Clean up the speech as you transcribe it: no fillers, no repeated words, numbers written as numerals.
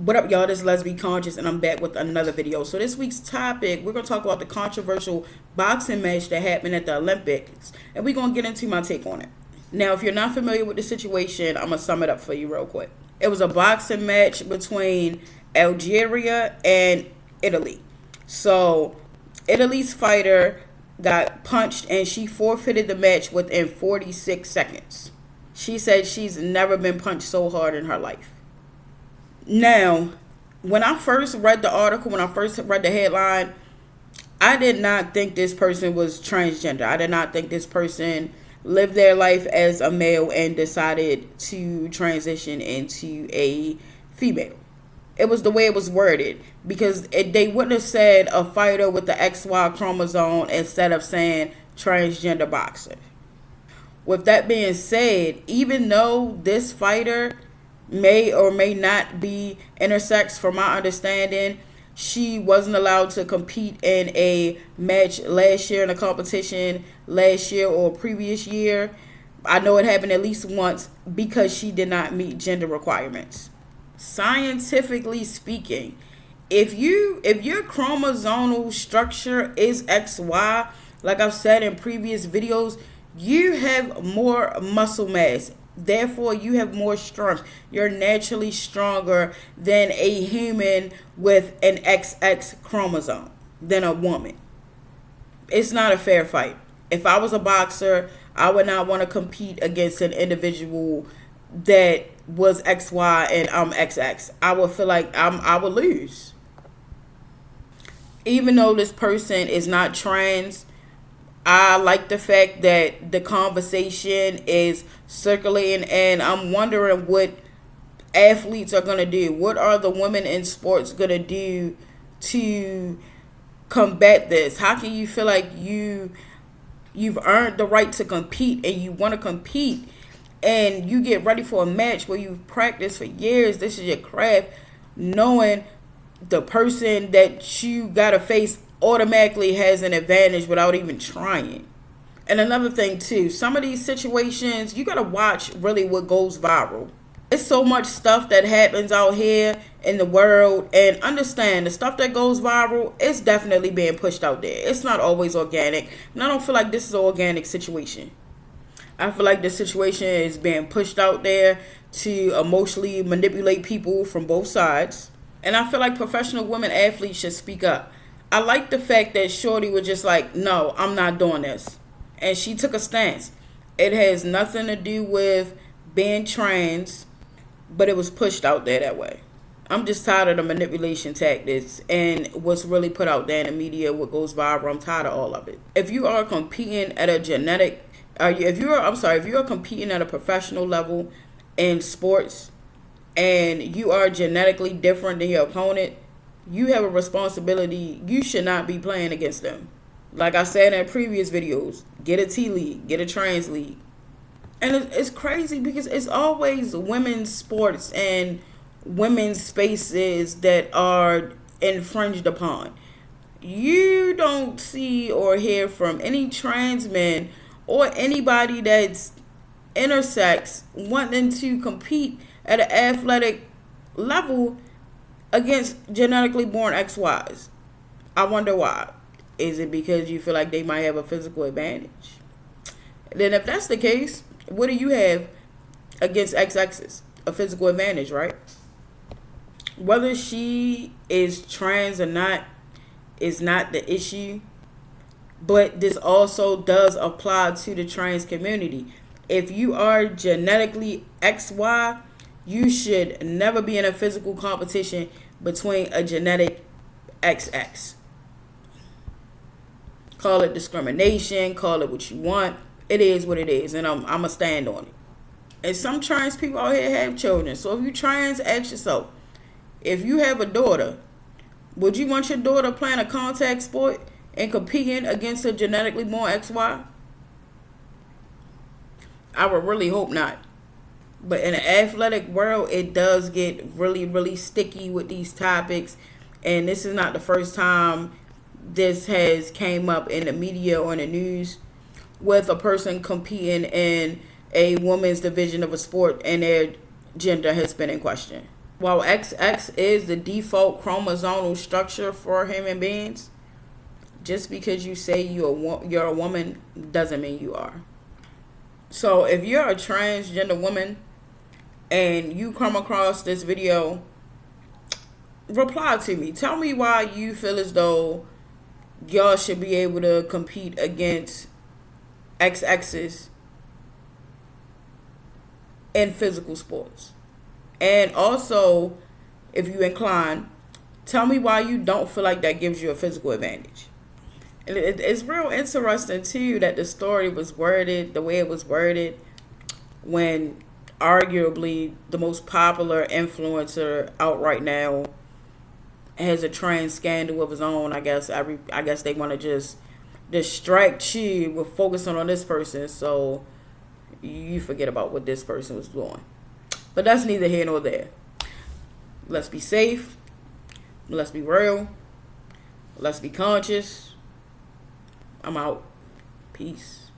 What up, y'all? This is Let's Be Conscious, and I'm back with another video. So this week's topic, we're going to talk about the controversial boxing match that happened at the Olympics, and we're going to get into my take on it. Now, if you're not familiar with the situation, I'm going to sum it up for you real quick. It was a boxing match between Algeria and Italy. So Italy's fighter got punched, and she forfeited the match within 46 seconds. She said she's never been punched so hard in her life. Now, when I first read the article, when I first read the headline, I did not think this person was transgender. I did not think this person lived their life as a male and decided to transition into a female. It was the way it was worded, because they wouldn't have said a fighter with the XY chromosome instead of saying transgender boxer. With that being said, even though this fighter may or may not be intersex, from my understanding, she wasn't allowed to compete in a match last year, in a competition last year or previous year. I know it happened at least once because she did not meet gender requirements. Scientifically speaking, if your chromosomal structure is XY, like I've said in previous videos, you have more muscle mass. Therefore, you have more strength. You're naturally stronger than a human with an XX chromosome, than a woman. It's not a fair fight. If I was a boxer, I would not want to compete against an individual that was XY and I'm XX. I would feel like I would lose. Even though this person is not trans, I like the fact that the conversation is circulating, and I'm wondering what athletes are going to do. What are the women in sports going to do to combat this? How can you feel like you've earned the right to compete and you want to compete, and you get ready for a match where you've practiced for years, this is your craft, knowing the person that you got to face automatically has an advantage without even trying? And another thing too, some of these situations, you got to watch really what goes viral. There's so much stuff that happens out here in the world, and understand the stuff that goes viral, it's definitely being pushed out there. It's not always organic, and I don't feel like this is an organic situation. I feel like this situation is being pushed out there to emotionally manipulate people from both sides, and I feel like professional women athletes should speak up. I like the fact that Shorty was just like, no, I'm not doing this. And she took a stance. It has nothing to do with being trans, but it was pushed out there that way. I'm just tired of the manipulation tactics and what's really put out there in the media, what goes viral. I'm tired of all of it. If you are competing at a if you're competing at a professional level in sports and you are genetically different than your opponent, you have a responsibility. You should not be playing against them. Like I said in previous videos, get a T League, get a trans league. And it's crazy because it's always women's sports and women's spaces that are infringed upon. You don't see or hear from any trans men or anybody that's intersex wanting to compete at an athletic level against genetically born XYs. I wonder why. Is it because you feel like they might have a physical advantage? Then if that's the case, what do you have against XXs? A physical advantage, right? Whether she is trans or not is not the issue. But this also does apply to the trans community. If you are genetically XY, you should never be in a physical competition between a genetic XX. Call it discrimination, call it what you want. It is what it is, and I'm going to stand on it. And some trans people out here have children. So if you trans, ask yourself, if you have a daughter, would you want your daughter playing a contact sport and competing against a genetically born XY? I would really hope not. But in the athletic world, it does get really, really sticky with these topics. And this is not the first time this has came up in the media or in the news with a person competing in a women's division of a sport and their gender has been in question. while XX is the default chromosomal structure for human beings, just because you say you're a woman doesn't mean you are. So if you're a transgender woman and you come across this video, reply to me. Tell me why you feel as though y'all should be able to compete against XXs in physical sports. And also, if you incline, tell me why you don't feel like that gives you a physical advantage. It's real interesting too that the story was worded the way it was worded when arguably the most popular influencer out right now has a trans scandal of his own. I guess they want to just distract you with focusing on this person, so you forget about what this person was doing. But that's neither here nor there. Let's be safe. Let's be real. Let's be conscious. I'm out. Peace.